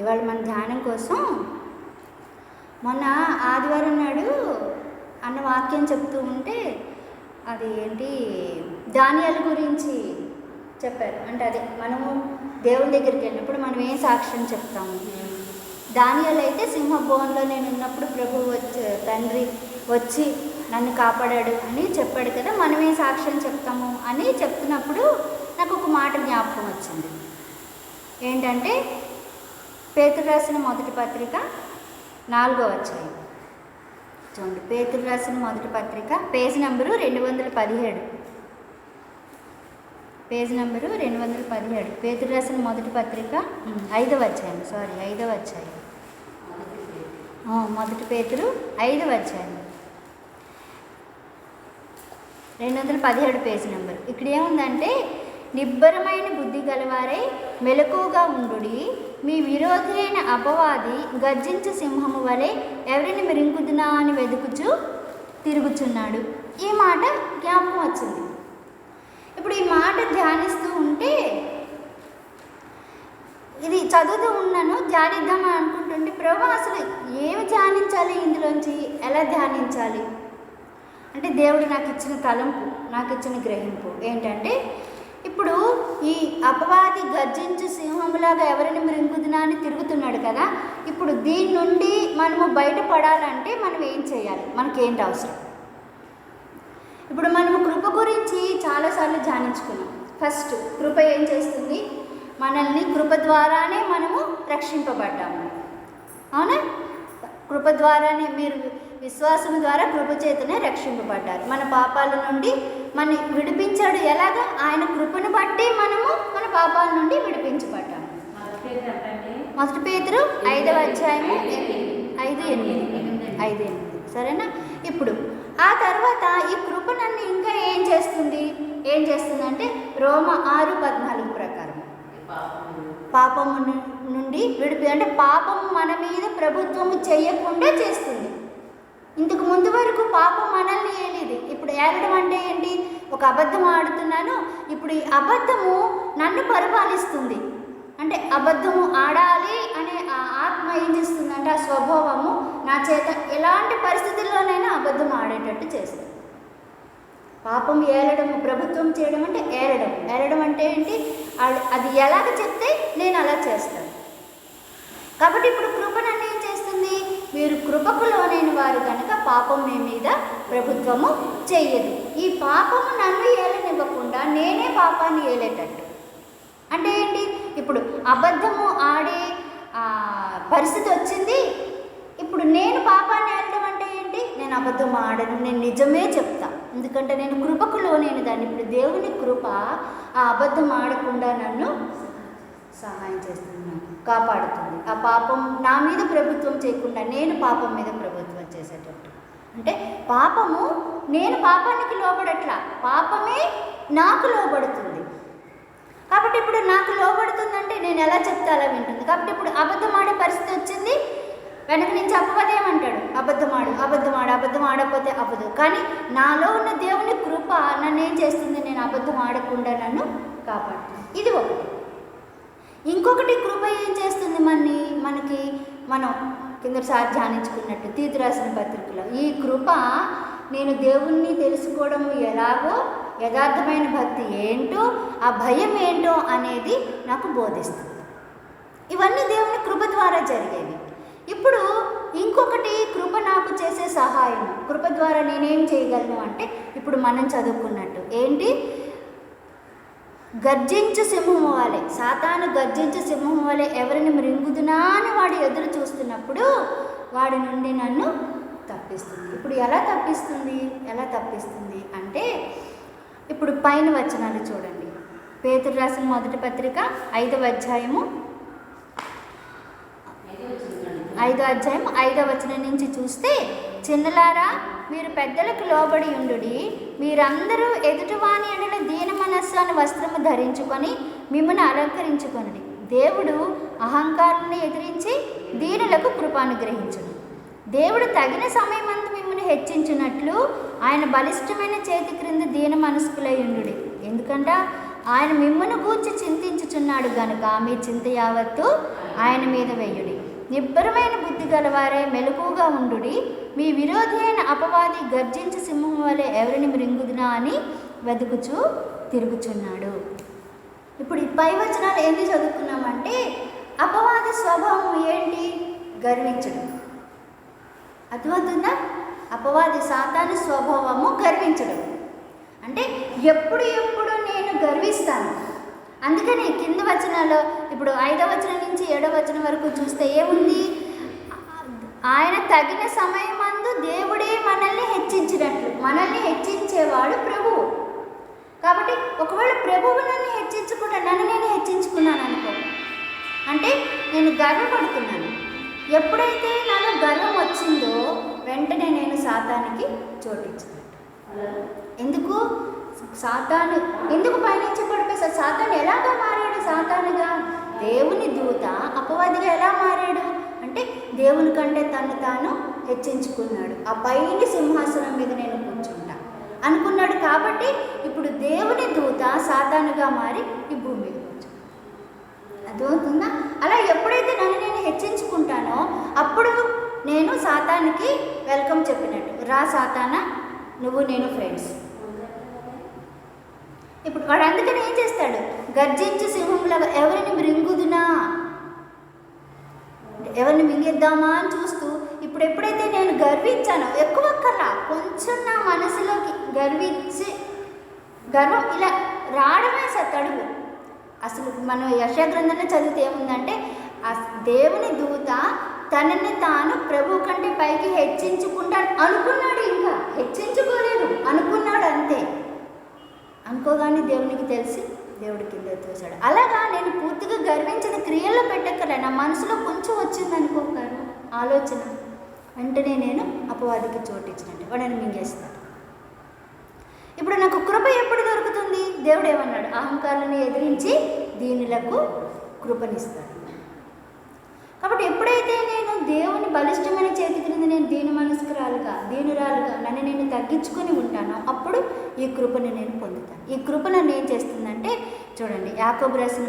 ఇవాళ మన ధ్యానం కోసం మొన్న ఆదివారం నాడు అన్న వాక్యం చెప్తూ ఉంటే అది ఏంటి దానియేలు గురించి చెప్పారు. అంటే అదే మనము దేవుని దగ్గరికి వెళ్ళినప్పుడు మనం ఏం సాక్ష్యం చెప్తాము. దానియేలు అయితే సింహభవనంలో నేను ఉన్నప్పుడు ప్రభువు తండ్రి వచ్చి నన్ను కాపాడాడు అని చెప్పాడు కదా, మనమే సాక్ష్యం చెప్తాము అని చెప్తున్నప్పుడు నాకు ఒక మాట జ్ఞాపకం వచ్చింది. ఏంటంటే పేతురు రాసిన మొదటి పత్రిక 4వ అధ్యాయం చూడండి. పేతురు రాసిన మొదటి పత్రిక పేజ్ నెంబరు 217. Page number 217. పేతురు రాసిన మొదటి పత్రిక 5వ అధ్యాయం. 5వ అధ్యాయం. మొదటి పేతురు 5వ అధ్యాయం 217 పేజ్ నెంబర్. ఇక్కడ ఏముందంటే, నిబ్బరమైన బుద్ధి గలవారై మెలకువగా ఉండుడి, మీ విరోధి అయిన అపవాది గర్జించు సింహము వలె ఎవరిని మిరింగుదునా అని వెతుకుచూ తిరుగుచున్నాడు. ఈ మాట జ్ఞాపకం వచ్చింది. ఇప్పుడు ఈ మాట ధ్యానిస్తూ ఉంటే, ఇది చదువుతూ ఉన్నాను, ధ్యానిద్దామని అనుకుంటుంటే ప్రభు అసలు ఏమి ధ్యానించాలి, ఇందులోంచి ఎలా ధ్యానించాలి అంటే దేవుడు నాకు ఇచ్చిన తలంపు, నాకు ఇచ్చిన గ్రహింపు ఏంటంటే, ఇప్పుడు ఈ అపవాది గర్జించు సింహంలాగా ఎవరిని మృంగుదునా అని తిరుగుతున్నాడు కదా, ఇప్పుడు దీని నుండి మనము బయటపడాలంటే మనం ఏం చేయాలి, మనకేంటి అవసరం. ఇప్పుడు మనము కృప గురించి చాలాసార్లు ధ్యానించుకున్నాం. ఫస్ట్ కృప ఏం చేస్తుంది, మనల్ని కృప ద్వారానే మనము రక్షింపబడ్డాము. అవునా? కృప ద్వారానే, మీరు విశ్వాసం ద్వారా కృప చేతనే రక్షింపబడ్డారు. మన పాపాల నుండి మన విడిపించాడు. ఎలాగా? ఆయన కృపను బట్టి మనము మన పాపాల నుండి విడిపించబడ్డాము. మొదటి పేతురు 5వ అధ్యాయము 5:8. సరేనా? ఇప్పుడు ఆ తర్వాత ఈ కృప నన్ను ఇంకా ఏం చేస్తుందంటే రోమ 6:14 ప్రకారం పాపము నుండి అంటే పాపము మన మీద ప్రభుత్వము చేయకుండా చేస్తుంది. ఇంతకు ముందు వరకు పాపం మనల్ని ఏలేదు. ఇప్పుడు ఏలడం అంటే ఏంటి? ఒక అబద్ధం ఆడుతున్నాను, ఇప్పుడు ఈ అబద్ధము నన్ను పరిపాలిస్తుంది. అంటే అబద్ధము ఆడాలి అనే ఆ ఆత్మ ఏం చేస్తుందంటే, ఆ స్వభావము నా చేత ఎలాంటి పరిస్థితుల్లోనైనా అబద్ధం ఆడేటట్టు చేస్తుంది. పాపం ఏలడము, ప్రభుత్వం చేయడం అంటే ఏలడం అంటే ఏంటి? అది ఎలాగ చెప్తే నేను అలా చేస్తాను. కాబట్టి ఇప్పుడు కృప నన్ను ఏం చేస్తుంది? మీరు కృపకు లోనైన వారు కనుక పాపం మీ మీద ప్రభుత్వము చెయ్యదు. ఈ పాపము నన్ను ఏలనివ్వకుండా నేనే పాపాన్ని ఏలేటట్టు. అంటే ఏంటి? ఇప్పుడు అబద్ధము ఆడే పరిస్థితి వచ్చింది. ఇప్పుడు నేను పాపాన్ని ఏలడం అంటే ఏంటి? నేను అబద్ధం ఆడను, నేను నిజమే చెప్తా. ఎందుకంటే నేను కృపకు లోనైన దాన్ని. ఇప్పుడు దేవుని కృప ఆ అబద్ధం ఆడకుండా నన్ను సహాయం చేస్తుంది, కాపాడుతుంది. ఆ పాపం నా మీద ప్రభుత్వం చేయకుండా నేను పాపం మీద ప్రభుత్వం చేసేటట్టు. అంటే పాపము, నేను పాపానికి లోబడట్లా, పాపమే నాకు లోబడుతుంది. కాబట్టి ఇప్పుడు నాకు లోబడుతుందంటే నేను ఎలా చెప్తే అలా వింటుంది. కాబట్టి ఇప్పుడు అబద్ధం ఆడే పరిస్థితి వచ్చింది. వెనక నుంచి అపవాది ఏమంటాడు? అబద్ధం ఆడకపోతే అవ్వదు. కానీ నాలో ఉన్న దేవుని కృప నన్ను ఏం చేస్తుంది? నేను అబద్ధం ఆడకుండా నన్ను కాపాడుతుంది. ఇది ఒకటి. ఇంకొకటి, కృప ఏం చేస్తుంది మనకి మనం కిందసారి ధ్యానించుకున్నట్టు తీతు రాసిన పత్రికలో, ఈ కృప నేను దేవుణ్ణి తెలుసుకోవడం ఎలాగో, యథార్థమైన భక్తి ఏంటో, ఆ భయం ఏంటో అనేది నాకు బోధిస్తుంది. ఇవన్నీ దేవుని కృప ద్వారా జరిగేవి. ఇప్పుడు ఇంకొకటి, కృప నాకు చేసే సహాయం. కృప ద్వారా నేనేం చేయగలను అంటే, ఇప్పుడు మనం చదువుకున్నట్టు ఏంటి? గర్జించు సింహము వలె, సాతాను గర్జించు సింహము వలె ఎవరిని మృంగుదునా అని వాడు ఎదురు చూస్తున్నప్పుడు వాడి నుండి నన్ను తప్పిస్తుంది. ఇప్పుడు ఎలా తప్పిస్తుంది అంటే, ఇప్పుడు పైన వచనాలు చూడండి. పేతురు రాసిన మొదటి పత్రిక 5వ అధ్యాయము 5వ వచనం నుంచి చూస్తే, చిన్నలారా మీరు పెద్దలకు లోబడి ఉండుడి, మీరందరూ ఎదుటివాని ఎడల దీన మనస్సు అని వస్త్రము ధరించుకొని మిమ్మల్ని అలంకరించుకొనుడి. దేవుడు అహంకారాన్ని ఎదిరించి దీనులకు కృపానుగ్రహించును. దేవుడు తగిన సమయమందు మిమ్మల్ని హెచ్చించినట్లు ఆయన బలిష్టమైన చేతి క్రింద దీన మనస్కులై ఉండుడి. ఎందుకంటే ఆయన మిమ్మల్ని గూర్చి చింతించుచున్నాడు గనుక మీ చింత యావత్తు ఆయన మీద వెయ్యుడి. నిబ్బరమైన బుద్ధి గలవారే మెలకుగా ఉండుడి. మీ విరోధి అయిన అపవాది గర్జించి సింహం వలె ఎవరిని మృంగుదునా అని వెతుకుచూ తిరుగుచున్నాడు. ఇప్పుడు ఈ పై వచనాలు ఏంటి చదువుకున్నామంటే అపవాది స్వభావం ఏంటి? గర్వించడం. అర్థమవుతుందా? అపవాది సాతాను స్వభావము గర్వించడం. అంటే ఎప్పుడు నేను గర్విస్తాను. అందుకని కింద వచనాల్లో ఇప్పుడు 5వ వచనం నుంచి 7వ వచనం వరకు చూస్తే ఏముంది? ఆయన తగిన సమయమందు దేవుడే మనల్ని హెచ్చించినట్లు. మనల్ని హెచ్చించేవాడు ప్రభువు. కాబట్టి ఒకవేళ ప్రభువు నన్ను హెచ్చించుకుంటా, నన్ను నేను హెచ్చించుకున్నాను అనుకో, అంటే నేను గర్వపడుతున్నాను. ఎప్పుడైతే నాలో గర్వం వచ్చిందో వెంటనే నేను సాతానికి చోటించాను. ఎందుకు? సాతాను ఎందుకు పయనించి పడిపోయి సాతాను ఎలాగా మారాడు? సాతానుగా దేవుని దూత అపవాదిగా ఎలా మారాడు అంటే దేవుని కంటే తను తాను హెచ్చించుకున్నాడు. ఆ పైన సింహాసనం మీద నేను కూర్చుంటా అనుకున్నాడు. కాబట్టి ఇప్పుడు దేవుని దూత సాతానుగా మారి ఈ భూమి మీద కూర్చుంటాడు. అర్థమవుతుందా? అలా ఎప్పుడైతే నన్ను నేను హెచ్చించుకుంటానో అప్పుడు నేను సాతానికి వెల్కమ్ చెప్పినట్టు, రా సాతానా, నువ్వు నేను ఫ్రెండ్స్. ఇప్పుడు వాడు అందుకని ఏం చేస్తాడు? గర్జించు సింహంలాగా ఎవరిని మృంగుదునా, ఎవరిని మింగేద్దామా అని చూస్తూ, ఇప్పుడు ఎప్పుడైతే నేను గర్వించానో, ఎక్కువ కల్లా కొంచెం నా మనసులోకి గర్వం ఇలా రావడమే తడుగు. అసలు మనం యెషయా గ్రంథంలో చదివితే ఏముందంటే దేవుని దూత తనని తాను ప్రభు కంటే పైకి హెచ్చించుకుంటాను అనుకున్నాడు. ఇంకా హెచ్చించుకోలేదు, అనుకున్నాడు అంతే. అనుకోగానే దేవునికి తెలిసి దేవుడి కింద తోసాడు. అలాగా నేను పూర్తిగా గర్వించిన క్రియల్లో పెట్టక్కర్లే, నా మనసులో కొంచెం వచ్చింది అనుకోగాను ఆలోచన, వెంటనే నేను అపవాదికి చోటిచ్చినట్టు వాడిని మింగేస్తాడు. ఇప్పుడు నాకు కృప ఎప్పుడు దొరుకుతుంది? దేవుడు ఏమన్నాడు? అహంకారాన్ని ఎదిరించి దీనులకు కృపనిస్తాడు. కాబట్టి ఎప్పుడైతే నేను దేవుని బలిష్టమైన చేతి క్రింద నేను దీనురాలుగా నన్ను నేను తగ్గించుకొని ఉంటానో అప్పుడు ఈ కృపను నేను పొందుతాను. ఈ కృప నన్ను ఏం చేస్తుందంటే చూడండి, యాకోబు రాసిన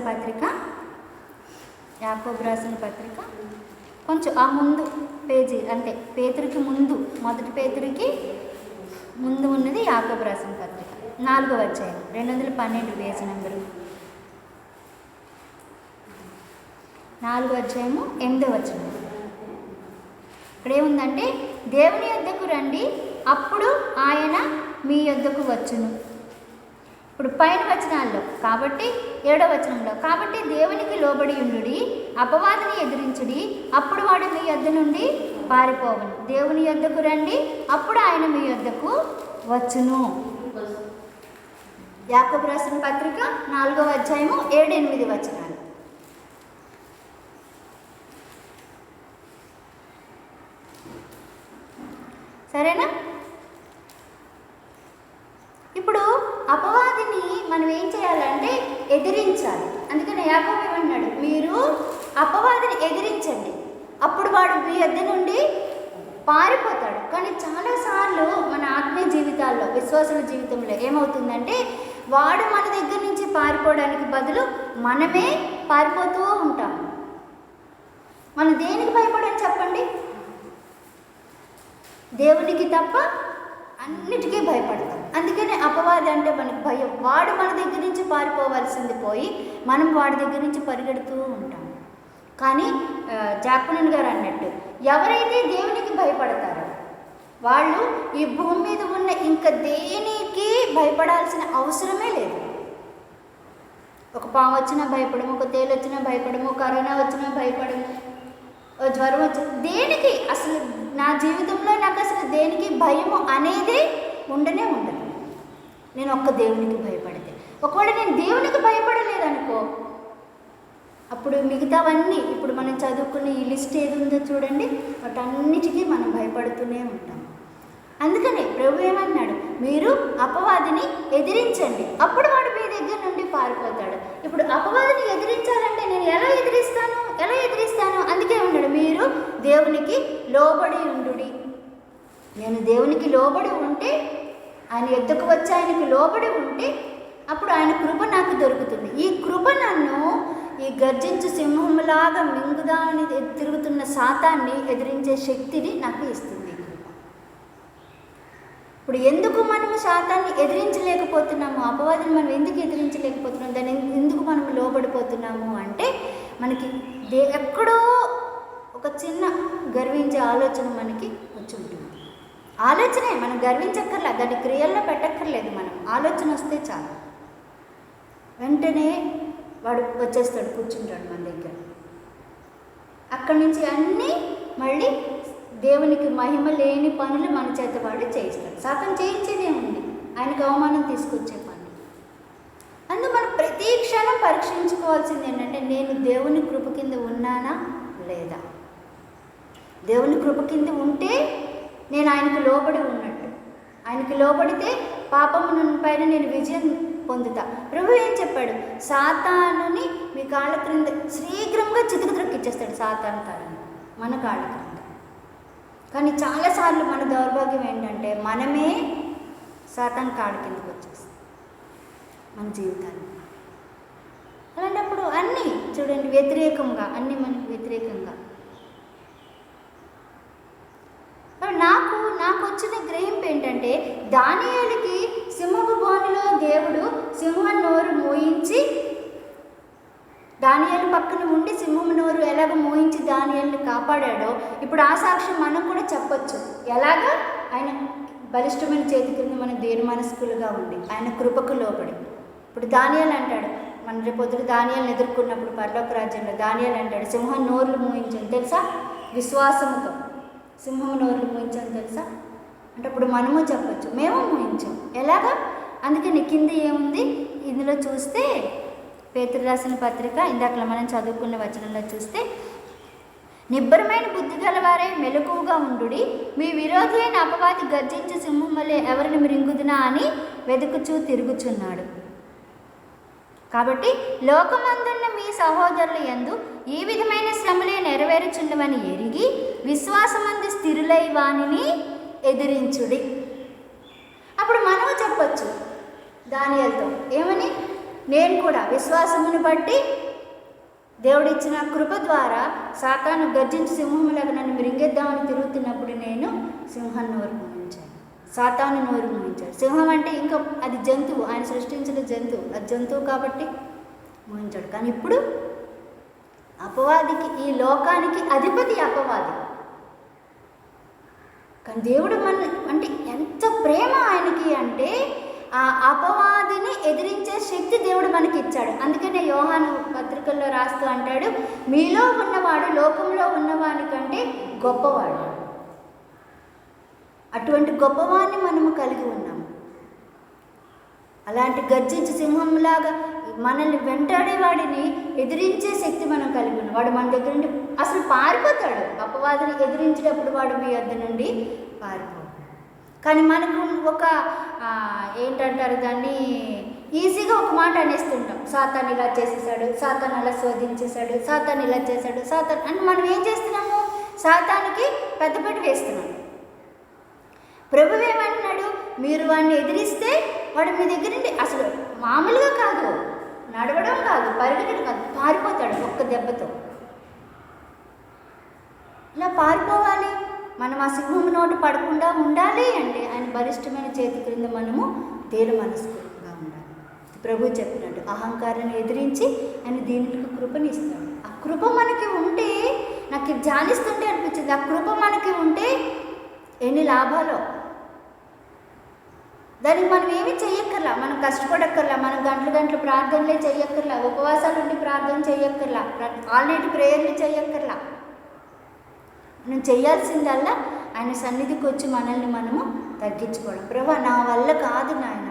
పత్రిక కొంచెం ఆ ముందు పేజీ, అంటే పేతురికి ముందు, మొదటి పేతురికి ముందు ఉన్నది యాకోబు రాసిన పత్రిక 4వ అధ్యాయం 212 పేజీ నెంబరు 4వ అధ్యాయము 8వ వచనం. ఇక్కడ ఏముందంటే దేవుని యొద్దకు రండి, అప్పుడు ఆయన మీ యొద్దకు వచ్చును. ఇప్పుడు పైన వచనాల్లో కాబట్టి 7వ వచనంలో, కాబట్టి దేవునికి లోబడి ఉండుడి, అపవాదిని ఎదిరించుడి, అప్పుడు వాడు మీ యొద్ద నుండి పారిపోవను. దేవుని యొద్దకు రండి, అప్పుడు ఆయన మీ యొద్దకు వచ్చును. యాకోబు రాసిన పత్రిక 4వ అధ్యాయము 7-8 వచనాలు. సరేనా? ఇప్పుడు అపవాదిని మనం ఏం చేయాలంటే ఎదిరించాలి. అందుకని యాకోబు ఏమన్నాడు? మీరు అపవాదిని ఎదిరించండి, అప్పుడు వాడు మీ యొద్ద నుండి పారిపోతాడు. కానీ చాలాసార్లు మన ఆత్మీయ జీవితాల్లో, విశ్వాసుల జీవితంలో ఏమవుతుందంటే వాడు మన దగ్గర నుంచి పారిపోవడానికి బదులు మనమే పారిపోతూ ఉంటాం. మనం దేనికి భయపడని చెప్పండి? దేవునికి తప్ప అన్నిటికీ భయపడతాం. అందుకనే అపవాది అంటే మనకు భయం. వాడు మన దగ్గర నుంచి పారిపోవాల్సింది పోయి మనం వాడి దగ్గర నుంచి పరిగెడుతూ ఉంటాం. కానీ జాక్పనన్ గారు అన్నట్టు ఎవరైతే దేవునికి భయపడతారో వాళ్ళు ఈ భూమి మీద ఉన్న ఇంకా దేనికి భయపడాల్సిన అవసరమే లేదు. ఒక పాము వచ్చినా భయపడము, ఒక తేలు వచ్చినా భయపడము, కరోనా వచ్చినా భయపడము, జ్వరం వచ్చిన దేనికి అసలు నా జీవితంలో నాకు అసలు దేనికి భయము అనేది ఉండనే ఉండదు. నేను ఒక్క దేవునికి భయపడితే. ఒకవేళ నేను దేవునికి భయపడలేదనుకో అప్పుడు మిగతావన్నీ ఇప్పుడు మనం చదువుకునే ఈ లిస్ట్ ఏది ఉందో చూడండి, వాటన్నిటికీ మనం భయపడుతూనే ఉంటాం. అందుకని ప్రభు ఏమన్నాడు? మీరు అపవాదిని ఎదిరించండి, అప్పుడు వాడు మీ దగ్గర నుండి పారిపోతాడు. ఇప్పుడు అపవాదిని ఎదిరించాలంటే నేను ఎలా ఎదిరిస్తాను? అందుకే ఉన్నాడు, మీరు దేవునికి లోబడి ఉండుడి. నేను దేవునికి లోబడి ఉంటే, ఆయన ఎద్దుకు వచ్చి ఆయనకి లోబడి ఉంటే అప్పుడు ఆయన కృప నాకు దొరుకుతుంది. ఈ కృప నన్ను ఈ గర్జించు సింహంలాగా మింగుదామని తిరుగుతున్న సాతాన్ని ఎదిరించే శక్తిని నాకు ఇస్తుంది. ఇప్పుడు ఎందుకు మనము సాతాన్ని ఎదిరించలేకపోతున్నాము, అపవాదిని మనం ఎందుకు ఎదిరించలేకపోతున్నాము, దాన్ని ఎందుకు మనం లోబడిపోతున్నాము అంటే మనకి ఎక్కడో ఒక చిన్న గర్వించే ఆలోచన మనకి వచ్చి ఉంటుంది. ఆలోచనే, మనం గర్వించక్కర్లా, దాన్ని క్రియల్లో పెట్టక్కర్లేదు. మనం ఆలోచన వస్తే చాలు, వెంటనే వాడు వచ్చేస్తాడు, కూర్చుంటాడు మన దగ్గర. అక్కడి నుంచి అన్నీ మళ్ళీ దేవునికి మహిమ లేని పనులు మన చేత వాడు చేయిస్తాడు. సాతాను చేయించేదే ఉంది, ఆయనకు అవమానం తీసుకొచ్చే పని. అందుకు మనం ప్రతి క్షణం పరీక్షించుకోవాల్సింది ఏంటంటే, నేను దేవుని కృప కింద ఉన్నానా లేదా. దేవుని కృప కింద ఉంటే నేను ఆయనకు లోబడి ఉన్నట్టు, ఆయనకి లోబడితే పాపము పైన నేను విజయం పొందుతా. ప్రభు ఏం చెప్పాడు, సాతానుని మీ కాళ్ళ క్రింద శీఘ్రంగా చితుకు త్రొక్కిచ్చేస్తాడు సాతాను కాళ్ళని మన కాళ్ళ క్రింద. కానీ చాలాసార్లు మన దౌర్భాగ్యం ఏంటంటే మనమే సాతాను కాళ్ళ కిందకు వచ్చేస్తాం మన జీవితాన్ని. అలాంటప్పుడు అన్నీ చూడండి వ్యతిరేకంగా, అన్నీ మనకి వ్యతిరేకంగా. నాకు వచ్చిన గ్రహింపు ఏంటంటే, దానియేలుకి సింహపు బోనులో దేవుడు సింహం నోరు మోయించి, దానియేలు పక్కన ఉండి సింహం నోరు ఎలాగ మోయించి దానియేలుని కాపాడాడో, ఇప్పుడు ఆ సాక్ష్యం మనం కూడా చెప్పొచ్చు. ఎలాగా ఆయన బలిష్టమైన చేతి కింద మనం దేని మనస్కులుగా ఉండి ఆయన కృపకు లోబడి. ఇప్పుడు దానియేలు అంటాడు, మన రేపొద్దున దానియేలుని ఎదుర్కొన్నప్పుడు పరలోక రాజ్యంలో దానియేలు అంటాడు, సింహం నోరులు మోయించాను తెలుసా, విశ్వాసముతో సింహం నోరులు మోయించాను తెలుసా అంటే అప్పుడు మనము చెప్పచ్చు, మేము మోయించాం. ఎలాగా? అందుకని కింద ఏముంది ఇందులో చూస్తే, పేతురు రాసిన పత్రిక ఇందాక మనం చదువుకున్న వచనంలో చూస్తే, నిబ్బరమైన బుద్ధి గలవారే మెలకువగా ఉండుడి, మీ విరోధి అయిన అపవాది గర్జించి సింహం వలె ఎవరిని మృంగుదునా అని వెతుకుచూ తిరుగుచున్నాడు. కాబట్టి లోకమందున్న మీ సహోదరుల యందు ఈ విధమైన శ్రమలే నెరవేరుచుండవని ఎరిగి విశ్వాసమందు స్థిరులై వానిని ఎదిరించుడి. అప్పుడు మనము చెప్పచ్చు దానియేలుతో ఏమని, నేను కూడా విశ్వాసమును బట్టి దేవుడిచ్చిన కృప ద్వారా సాతాను గర్జించి సింహంలాగా నన్ను మృంగేద్దామని తిరుగుతున్నప్పుడు నేను సింహం నోరు మోయించాను, సాతాను నోరు మోయించాడు. సింహం అంటే ఇంకా అది జంతువు, ఆయన సృష్టించిన జంతువు, అది జంతువు కాబట్టి మోయించాడు. కానీ ఇప్పుడు అపవాదికి, ఈ లోకానికి అధిపతి అపవాది. కానీ దేవుడు అంటే ఎంత ప్రేమ ఆయనకి అంటే ఆ అపవాదిని ఎదిరించే శక్తి దేవుడు మనకి ఇచ్చాడు. అందుకనే యోహాను పత్రికల్లో రాస్తూ అంటాడు, మీలో ఉన్నవాడు లోకంలో ఉన్నవాడి కంటే గొప్పవాడు. అటువంటి గొప్పవాడిని మనము కలిగి ఉన్నాము. అలాంటి గర్జించి సింహంలాగా మనల్ని వెంటాడే వాడిని ఎదిరించే శక్తి మనం కలిగి ఉన్నాం. వాడు మన దగ్గర నుండి అసలు పారిపోతాడు. అపవాదిని ఎదిరించేటప్పుడు వాడు మీ వద్ద నుండి పారిపోతాడు. కానీ మనకు ఒక ఏంటంటారు దాన్ని, ఈజీగా ఒక మాట అనేస్తుంటాం, సాతాను ఇలా చేసేసాడు, సాతాను అలా శోధించేశాడు, సాతాను ఇలా చేశాడు, సాతాను అంటే మనం ఏం చేస్తున్నాము, సాతానికి పెద్దపేట వేస్తున్నాం. ప్రభు ఏమంటున్నాడు, మీరు వాడిని ఎదిరిస్తే వాడు మీ దగ్గర నుండి అసలు మామూలుగా కాదు, నడవడం కాదు, పరిగెట్టడం కాదు, పారిపోతాడు ఒక్క దెబ్బతో. ఇలా పారిపోవాలి, మనం ఆ సింహం నోటు పడకుండా ఉండాలి అంటే ఆయన బలిష్టమైన చేతి క్రింద మనము తేలు మనస్కుగా ఉండాలి. ప్రభు చెప్పినట్టు అహంకారాన్ని ఎదిరించి ఆయన దీనికి కృపని ఇస్తాడు. ఆ కృప మనకి ఉంటే, నాకు ధ్యానిస్తుంటే అనిపించింది, ఆ కృప మనకి ఉంటే ఎన్ని లాభాలో. దానికి మనం ఏమీ చెయ్యక్కర్లా, మనం కష్టపడక్కర్లా, మనం గంటలు ప్రార్థనలే చెయ్యక్కర్లా, ఉపవాసాలు ఉండి ప్రార్థన చెయ్యక్కర్లా, ఆల్ నైట్ ప్రేయర్లు చెయ్యక్కర్లా. మనం చేయాల్సిందల్లా ఆయన సన్నిధికి వచ్చి మనల్ని మనము తగ్గించుకోవడం. ప్రభా నా వల్ల కాదు నాయన,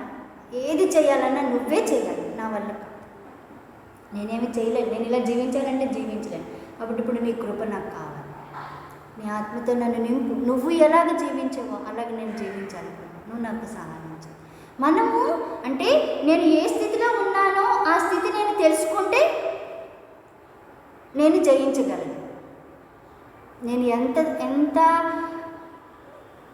ఏది చేయాలన్నా నువ్వే చేయాలి, నా వల్ల కాదు, నేనేమి చేయలేను, నేను ఇలా జీవించాలంటే జీవించలేను, కాబట్టి ఇప్పుడు నీ కృప నాకు కావాలి, నీ ఆత్మతో నన్ను నింపు, నువ్వు ఎలాగ జీవించావో అలాగే నేను జీవించాలి, నువ్వు నాకు సహాయం చేయి. మనము అంటే నేను ఏ స్థితిలో ఉన్నానో ఆ స్థితి నేను తెలుసుకుంటే నేను జయించగలను. నేను ఎంత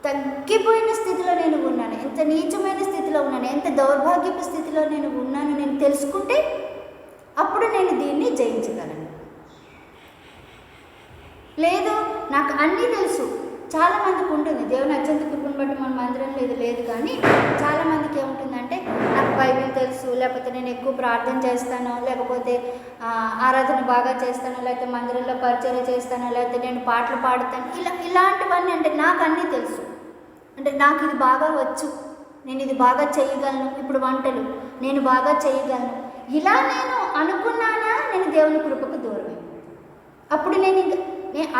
తగ్గిపోయిన స్థితిలో నేను ఉన్నాను, ఎంత నీచమైన స్థితిలో ఉన్నాను, ఎంత దౌర్భాగ్యపు స్థితిలో నేను ఉన్నాను నేను తెలుసుకుంటే అప్పుడు నేను దీన్ని జయించగలను. నాకు అన్నీ తెలుసు. చాలామందికి ఉంటుంది దేవుని అత్యంత కృపను బట్టి మన మందిరంలో ఇది లేదు, కానీ చాలామందికి ఏముంటుందంటే నాకు బైబిల్ తెలుసు, లేకపోతే నేను ఎక్కువ ప్రార్థన చేస్తాను, లేకపోతే ఆరాధన బాగా చేస్తాను, లేకపోతే మందిరంలో పరిచర్య చేస్తాను, లేకపోతే నేను పాటలు పాడుతాను, ఇలాంటివన్నీ. అంటే నాకు అన్నీ తెలుసు, అంటే నాకు ఇది బాగా వచ్చు, నేను ఇది బాగా చేయగలను, ఇప్పుడు వంటలు నేను బాగా చేయగలను, ఇలా నేను అనుకున్నానా నేను దేవుని కృపకు దూరమే. అప్పుడు నేను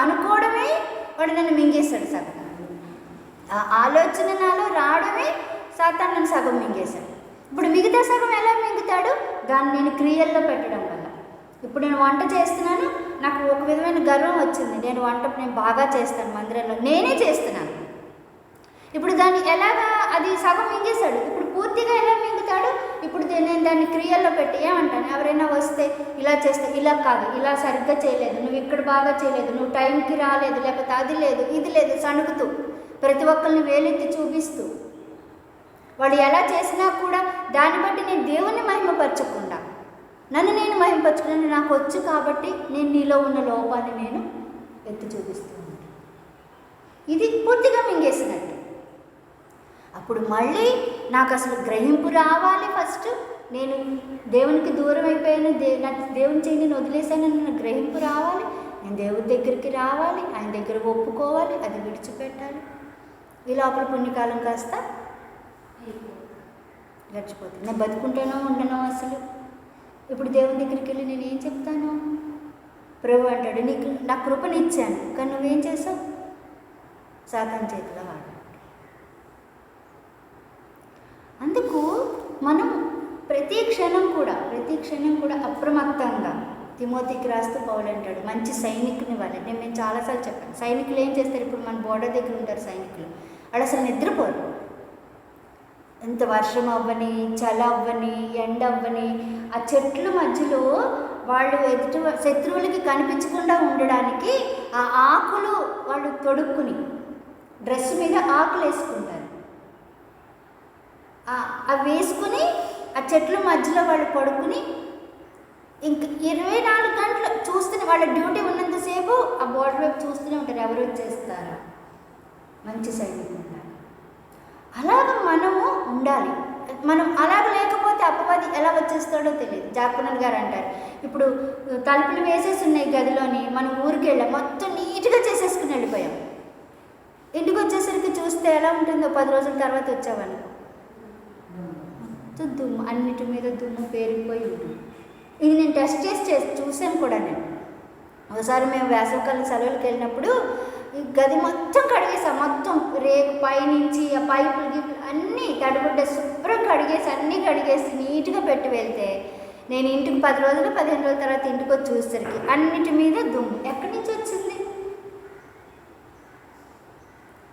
అనుకోవడమే వాడు నన్ను మింగేశాడు సగం. ఆ ఆలోచన నాలో రావడమే సాతాను నన్ను సగం మింగేశాడు. ఇప్పుడు మిగతా సగం ఎలా మింగుతాడు? దాన్ని నేను క్రియల్లో పెట్టడం వల్ల. ఇప్పుడు నేను వంట చేస్తున్నాను, నాకు ఒక విధమైన గర్వం వచ్చింది, నేను బాగా చేస్తాను, మందిరంలో నేనే చేస్తున్నాను. ఇప్పుడు దాన్ని ఎలాగా అది సగం మింగేశాడు. ఇప్పుడు పూర్తిగా ఎలా మింగుతాడు? ఇప్పుడు నేను దాన్ని క్రియల్లో పెట్టి ఏమంటాను, ఎవరైనా వస్తే ఇలా చేస్తే, ఇలా కాదు, ఇలా సరిగ్గా చేయలేదు, నువ్వు ఇక్కడ బాగా చేయలేదు, నువ్వు టైంకి రాలేదు, లేకపోతే అది లేదు ఇది లేదు, సణుకుతూ ప్రతి ఒక్కరిని వేలెత్తి చూపిస్తూ వాడు ఎలా చేసినా కూడా దాన్ని బట్టి నేను దేవుణ్ణి మహిమపరచకుండా నన్ను నేను మహిమపరచుకున్నాను. నాకు వచ్చు కాబట్టి నేను నీలో ఉన్న లోపాన్ని నేను ఎత్తి చూపిస్తూ ఉంటాను. ఇది పూర్తిగా మింగేసినట్టు. అప్పుడు మళ్ళీ నాకు అసలు గ్రహింపు రావాలి. ఫస్ట్ నేను దేవునికి దూరం అయిపోయాను, నాకు దేవుని చేయి నేను వదిలేశానని నాకు గ్రహింపు రావాలి. నేను దేవుడి దగ్గరికి రావాలి, ఆయన దగ్గర ఒప్పుకోవాలి, అది విడిచిపెట్టాలి. ఈ లోపల పుణ్యకాలం కాస్త గడిచిపోతుంది. నేను బతుకుంటానో ఉండనో అసలు. ఇప్పుడు దేవుని దగ్గరికి వెళ్ళి నేను ఏం చెప్తాను? ప్రభు అంటాడు, నీకు నా కృపనిచ్చాను, కానీ నువ్వేం చేసావు? సాతాను చేతిలో వాడు. అందుకు మనం ప్రతి క్షణం కూడా అప్రమత్తంగా, తిమోతికి రాస్తూ పౌలు అంటాడు, మంచి సైనికుని వల్ల. నేను చాలాసార్లు చెప్పాను, సైనికులు ఏం చేస్తారు? ఇప్పుడు మన బోర్డర్ దగ్గర ఉంటారు సైనికులు, వాళ్ళు అసలు నిద్రపోరు. ఎంత వర్షం అవ్వని, చలి అవ్వని, ఎండ అవ్వని, ఆ చెట్ల మధ్యలో వాళ్ళు శత్రువులకి కనిపించకుండా ఉండడానికి ఆ ఆకులు వాళ్ళు తొడుక్కుని డ్రెస్ మీద ఆకులు వేసుకుంటారు. అవి వేసుకుని ఆ చెట్ల మధ్యలో వాళ్ళు పడుకుని ఇంక 24 గంటలు చూస్తూనే, వాళ్ళ డ్యూటీ ఉన్నంతసేపు ఆ బోర్డర్ వైపు చూస్తూనే ఉంటారు, ఎవరు వచ్చేస్తారు, మంచి సైనికులు ఉండాలి. అలాగ మనము ఉండాలి. మనం అలాగ లేకపోతే అపవాది ఎలా వచ్చేస్తాడో తెలియదు. జాకునన్ గారు అంటారు, ఇప్పుడు తలుపులు వేసేసి ఉన్నాయి గదిలోని, మనం ఊరికి వెళ్ళాం, మొత్తం నీట్గా చేసేసుకుని వెళ్ళిపోయాం. ఇంటికి వచ్చేసరికి చూస్తే ఎలా ఉంటుందో, 10 రోజుల తర్వాత వచ్చావనుకో, మొత్తం దుమ్ము, అన్నిటి మీద దుమ్ము పేరుకుపోయి ఉంటుంది. ఇది నేను టెస్ట్ చేసి చూసాను కూడా. నేను ఒకసారి మేము వేసవికాలం సెలవులకు వెళ్ళినప్పుడు ఈ గది మొత్తం కడిగేసాం. మొత్తం రేకు పైనుంచి ఆ పైపులు అన్నీ తడిగుడ్డ శుభ్రం కడిగేసి అన్నీ కడిగేసి నీట్గా పెట్టి వెళ్తే, నేను ఇంటికి 10 రోజులు 15 రోజుల తర్వాత ఇంటికి వచ్చి చూసేసరికి అన్నిటి మీద దుమ్ము. ఎక్కడి నుంచి వచ్చింది?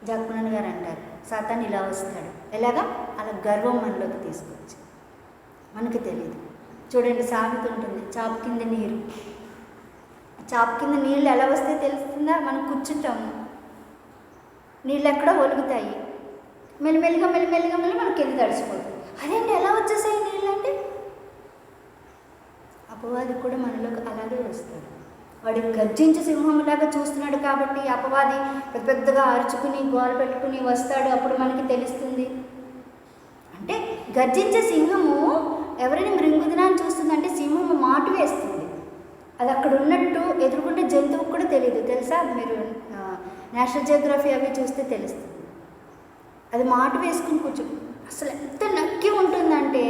జాకునన్ గారు అంటారు, సాతాను ఇలా వస్తాడు. ఎలాగా? అలా గర్వం మనలోకి తీసుకొచ్చి, మనకు తెలియదు. చూడండి, సామెత ఉంటుంది, చాపు కింద నీరు. చాపు కింద నీళ్ళు ఎలా వస్తే తెలుస్తుందా? మనం కూర్చుంటాము, నీళ్ళు ఎక్కడో ఒలుగుతాయి, మెల్లిమెల్లిగా మన కింద తడిసిపోతుంది. అదేంటి ఎలా వచ్చేసాయి నీళ్ళు అంటే? అపవాది కూడా మనలోకి అలాగే వస్తాడు. వాడి గర్జించి సింహంలాగా చూస్తున్నాడు కాబట్టి అపవాది పెద్దగా అరుచుకుని గోల పెట్టుకుని వస్తాడు. అప్పుడు మనకి తెలుస్తుంది. అంటే గర్జించే సింహము ఎవరిని మృంగుదనా అని చూస్తుందంటే సింహము మాటు వేస్తుంది. అది అక్కడ ఉన్నట్టు ఎదుర్కొంటే జంతువుకు కూడా తెలియదు, తెలుసా? మీరు నేషనల్ జియోగ్రఫీ అవి చూస్తే తెలుస్తుంది. అది మాటు వేసుకుని కూర్చో, అసలు ఎంత నక్కి ఉంటుందంటే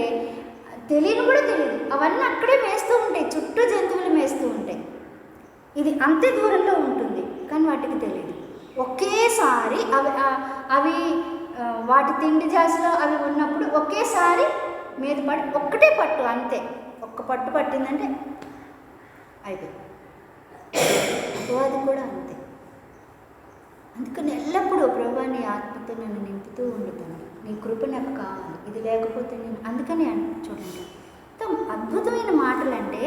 తెలియని కూడా తెలియదు. అవన్నీ అక్కడే మేస్తూ ఉంటాయి, చుట్టూ జంతువులు మేస్తూ ఉంటాయి. ఇది అంతే దూరంలో ఉంటుంది, కానీ వాటికి తెలియదు. ఒకేసారి అవి వాటి తిండి జాసులో అవి ఉన్నప్పుడు ఒకేసారి మీద పడి ఒక్కటే పట్టు, అంతే. ఒక్క పట్టు పట్టిందంటే అయిపోయింది. అది కూడా అంతే. అందుకని ఎల్లప్పుడూ ప్రభువా నీ ఆత్మతో నన్ను నింపుతూ ఉండుతాను, నీ కృప నాకు కావాలి, ఇది లేకపోతే నేను. అందుకని చూడండి, మొత్తం అద్భుతమైన మాటలు. అంటే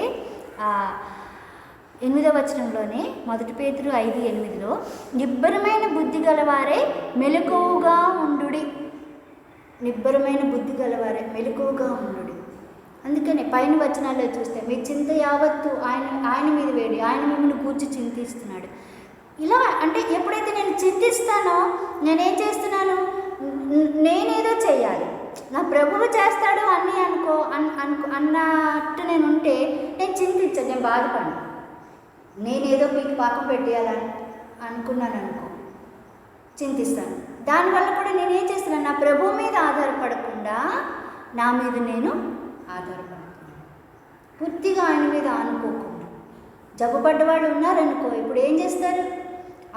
8వ వచనంలోనే 1 పేతురు 5:8 నిబ్బరమైన బుద్ధి గలవారే మెలకువగా ఉండుడి. నిబ్బరమైన బుద్ధి గలవారే మెలకువగా ఉండుడి. అందుకని పైన వచనాల్లో చూస్తే మీ చింత యావత్తు ఆయన మీద వేడి, ఆయన మిమ్మల్ని కూర్చి చింతిస్తున్నాడు. ఇలా అంటే ఎప్పుడైతే నేను చింతిస్తానో నేనేం చేస్తున్నాను, నేనేదో చేయాలి, నా ప్రభువు చేస్తాడు అన్నీ అన్నట్టు నేను ఉంటే నేను చింతించాను, నేను బాధపడను. నేనేదో మీకు పాపం పెట్టేయాలని అనుకున్నాను అనుకో, చింతిస్తాను. దానివల్ల కూడా నేనేం చేస్తున్నాను, నా ప్రభువు మీద ఆధారపడకుండా నా మీద నేను ఆధారపడుతున్నాను, పూర్తిగా ఆయన మీద ఆనుకోకుండా. జబ్బు పడ్డవాళ్ళు ఉన్నారనుకో, ఇప్పుడు ఏం చేస్తారు,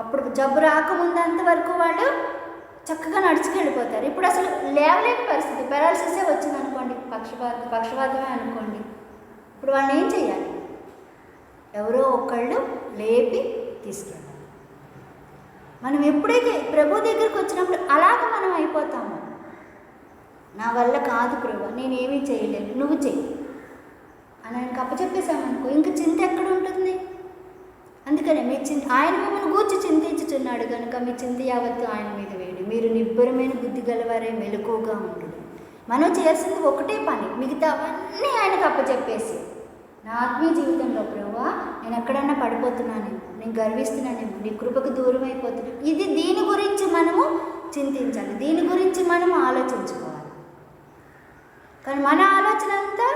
అప్పుడు జబ్బు రాకముందంత వరకు వాళ్ళు చక్కగా నడుచుకెళ్ళిపోతారు. ఇప్పుడు అసలు లేవలేని పరిస్థితి, పెరాలసిసే వచ్చింది అనుకోండి, పక్షవాతమే అనుకోండి, ఇప్పుడు వాళ్ళని ఏం చేయాలి, ఎవరో ఒకళ్ళు లేపి తీసుకెళ్ళాలి. మనం ఎప్పుడైతే ప్రభు దగ్గరికి వచ్చినప్పుడు అలాగ మనం అయిపోతాము, నా వల్ల కాదు ప్రభు, నేనేమీ చేయలేను, నువ్వు చెయ్యి అని ఆయనకు అప్పచెప్పేసామనుకో, ఇంక చింత ఎక్కడ ఉంటుంది. అందుకనే మీ ఆయన మిమ్మల్ని గూర్చి చింతించుచున్నాడు కనుక మీ చింత యావత్తు ఆయన మీద వేడి, మీరు నిబ్బరమైన బుద్ధి గలవారే మెలకువగా ఉంటుంది. మనం చేయాల్సింది ఒకటే పని, మిగతా అవన్నీ ఆయనకు అప్పచెప్పేసి, నా ఆత్మీయ జీవితంలో ప్రభువా నేను ఎక్కడన్నా పడిపోతున్నానేమో, నేను గర్విస్తున్నానేమో, నీ కృపకు దూరం అయిపోతున్నాను, దీని గురించి మనము చింతించాలి, దీని గురించి మనము ఆలోచించుకోవాలి. కానీ మన ఆలోచన అంతా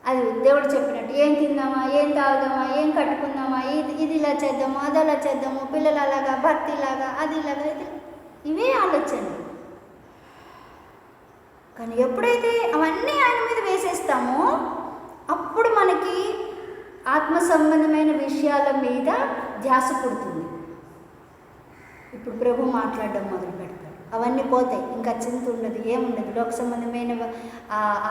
అది దేవుడు చెప్పినట్టు, ఏం తిందామా, ఏం తాగుదామా, ఏం కట్టుకుందామా, ఇది ఇలా చేద్దాము, అది అలా చేద్దాము, పిల్లలు అలాగా, భర్త ఇలాగా, అది ఇలాగా, ఇవే ఆలోచనలు. కానీ ఎప్పుడైతే అవన్నీ ఆయన మీద వేసేస్తామో అప్పుడు మనకి ఆత్మ సంబంధమైన విషయాల మీద ధ్యాస పుడుతుంది. ఇప్పుడు ప్రభు మాట్లాడడం మొదలు పెడతాడు, అవన్నీ పోతాయి, ఇంకా చింత ఉండదు, ఏముండదు, లోక సంబంధమైన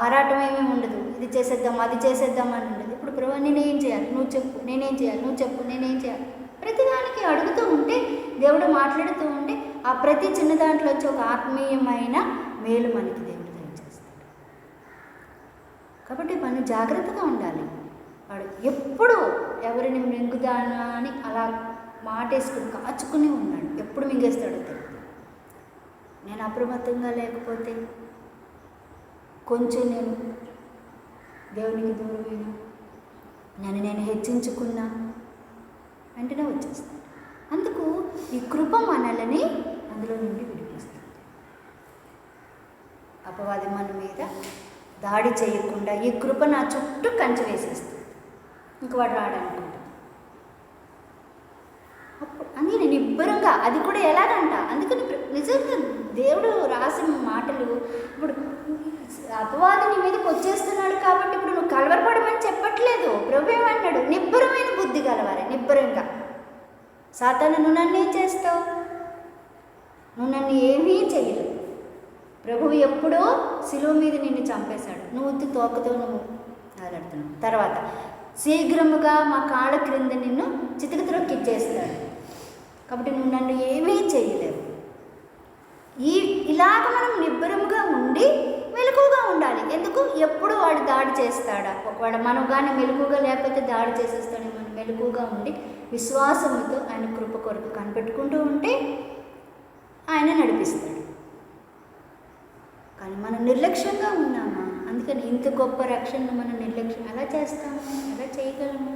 ఆరాటం ఏమేమి ఉండదు, ఇది చేసేద్దాం అది చేసేద్దాం అని ఉండదు. ఇప్పుడు ప్రభు నేనేం చేయాలి, నువ్వు చెప్పు, నేనేం చేయాలి, నువ్వు చెప్పు, నేనేం చేయాలి, ప్రతిదానికి అడుగుతూ ఉంటే దేవుడు మాట్లాడుతూ ఉంటే ఆ ప్రతి చిన్న దాంట్లో వచ్చి ఒక ఆత్మీయమైన మేలు మనకి దేవుడు దయచేస్తాడు. కాబట్టి మనం జాగ్రత్తగా ఉండాలి. వాడు ఎప్పుడు ఎవరిని మింగుదానా అని అలా మాటేసుకుని కాచుకుని ఉన్నాడు, ఎప్పుడు మింగేస్తాడో తెలియదు. నేను అప్రమత్తంగా లేకపోతే, కొంచెం నేను దేవునికి దూరమైన, నేను హెచ్చించుకున్నా వెంటనే వచ్చేస్తాను. అందుకు ఈ కృప మనల్ని అందులో నుండి విడిపిస్తుంది. అపవాది మన మీద దాడి చేయకుండా ఈ కృప నా చుట్టూ కంచె వేసేస్తుంది, ఇంక వాడు రాడనుకుంటా. అప్పుడు అందుకే నిబ్బరంగా, అది కూడా ఎలాగంట, అందుకని నిజంగా దేవుడు రాసిన మాటలు, ఇప్పుడు అపవాది నీ మీదకి వచ్చేస్తున్నాడు కాబట్టి ఇప్పుడు నువ్వు కలవరపడమని చెప్పట్లేదు. ప్రభు ఏమన్నాడు, నిబ్బరమైన బుద్ధి గలవారే, నిబ్బరంగా. సాతాను నువ్వు నన్ను ఏం చేస్తావు, నువ్వు నన్ను ఏమీ చేయలేవు. ప్రభువు ఎప్పుడో శిలువ మీద నిన్ను చంపేశాడు, నువ్వు ఉత్తి తోకతో నువ్వు ఆలాడుతున్నావు. తర్వాత శీఘ్రముగా మా కాళ్ళ క్రింద నిన్ను చితికి త్రొక్కిచ్చేస్తాడు, కాబట్టి నువ్వు నన్ను ఏమీ చేయలేవు. ఇలాగ మనం నిబ్బరముగా ఉండి మెలకువగా ఉండాలి. ఎందుకు, ఎప్పుడు వాడు దాడి చేస్తాడా, ఒకవేళ మనం కానీ మెలకువగా లేకపోతే దాడి చేసేస్తాడు. మనం మెలకువగా ఉండి విశ్వాసముతో ఆయన కృప కొరకు కనిపెట్టుకుంటూ ఉంటే ఆయన నడిపిస్తాడు. కానీ మనం నిర్లక్ష్యంగా ఉన్నామా, అందుకని ఇంత గొప్ప రక్షణను మనం నిర్లక్ష్యం ఎలా చేస్తాము, ఎలా చేయగలము?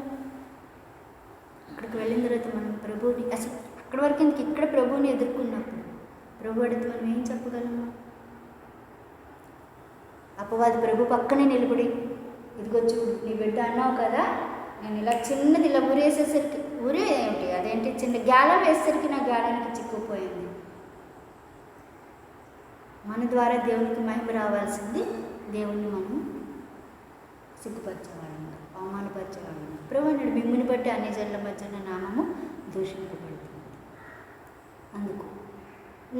అక్కడికి వెళ్ళిన తర్వాత మనం ప్రభువుని అసలు అక్కడి వరకు ఎందుకు, ఇక్కడ ప్రభువుని ఎదుర్కొన్నప్పుడు ప్రభు అడిగితే మనం ఏం చెప్పగలము? అపవాది ప్రభు పక్కనే నిలబడి, ఇదిగో చూడు నీ బిడ్డ అన్నావు కదా, నేను ఇలా చిన్నది ఇలా ఊరేసేసరికి, ఊరే ఏమిటి అదేంటి, చిన్న గ్యాలం వేసేసరికి నా గ్యాలానికి చిక్కుపోయింది. మన ద్వారా దేవునికి మహిమ రావాల్సింది, దేవుణ్ణి మనం సిగ్గుపరచేవాళ్ళం, అవమానపరిచేవాళ్ళం. ప్రభు అన్నాడు, మిమ్మల్ని బట్టి అన్ని జనుల మధ్య నామము దూషింపబడుతుంది. అందుకు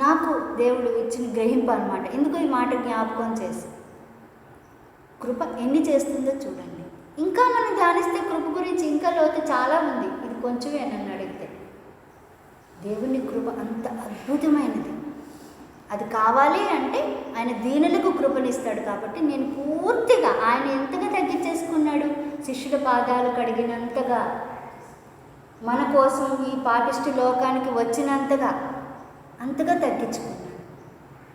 నాకు దేవుడు ఇచ్చిన గ్రహింపు అన్నమాట. ఎందుకు ఈ మాట జ్ఞాపకం చేసి, కృప ఎన్ని చేస్తుందో చూడండి. ఇంకా మనం ధ్యానిస్తే కృప గురించి ఇంకా లోతు చాలా ఉంది, ఇది కొంచెమే నన్ను అడిగితే. దేవుని కృప అంత అద్భుతమైనది. అది కావాలి అంటే ఆయన దీనులకు కృపనిస్తాడు. కాబట్టి నేను పూర్తిగా ఆయన ఎంతగా తగ్గించేసుకున్నాడు, శిష్యుల పాదాలు కడిగినంతగా, మన కోసం ఈ పాపిష్టి లోకానికి వచ్చినంతగా అంతగా తగ్గించుకున్నాడు.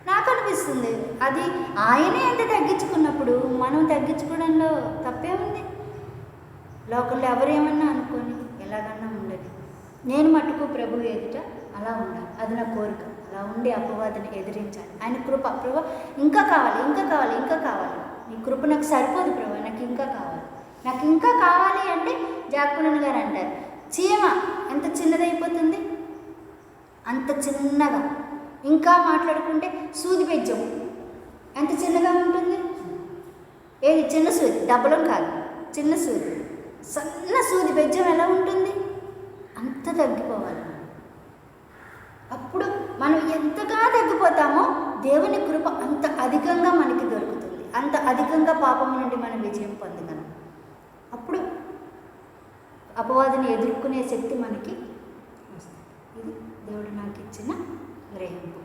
నాకు అనిపిస్తుంది అది ఆయనే ఎంత తగ్గించుకున్నప్పుడు మనం తగ్గించుకోవడంలో తప్పే ఉంది. లోకంలో ఎవరేమన్నా అనుకొని ఎలాగన్నా ఉండదు, నేను మటుకు ప్రభు ఎదుట అలా ఉండాలి. అది నా కోరిక. అలా ఉండి అపవాదిని ఎదిరించాలి. ఆయన కృప, ప్రభు ఇంకా కావాలి, ఇంకా కావాలి, ఇంకా కావాలి, నీ కృప నాకు సరిపోదు ప్రభు, నాకు ఇంకా కావాలి, నాకు ఇంకా కావాలి అంటే జాక్పనన్ గారు అంటారు, చీమ ఎంత చిన్నదైపోతుంది, అంత చిన్నగా. ఇంకా మాట్లాడుకుంటే సూది బెజ్జం ఎంత చిన్నగా ఉంటుంది. ఏది చిన్న సూది, డబ్బలం కాదు, చిన్న సూది, సన్న సూది బెజ్జం ఎలా ఉంటుంది, అంత తగ్గిపోవాలి. అప్పుడు మనం ఎంతగా తగ్గిపోతామో దేవుని కృప అంత అధికంగా మనకి దొరుకుతుంది, అంత అధికంగా పాపం నుండి మనం విజయం పొందగలం. అప్పుడు అపవాదిని ఎదుర్కొనే శక్తి మనకి వస్తుంది. ఇది దేవుడు నాకు ఇచ్చిన గ్రహింపు.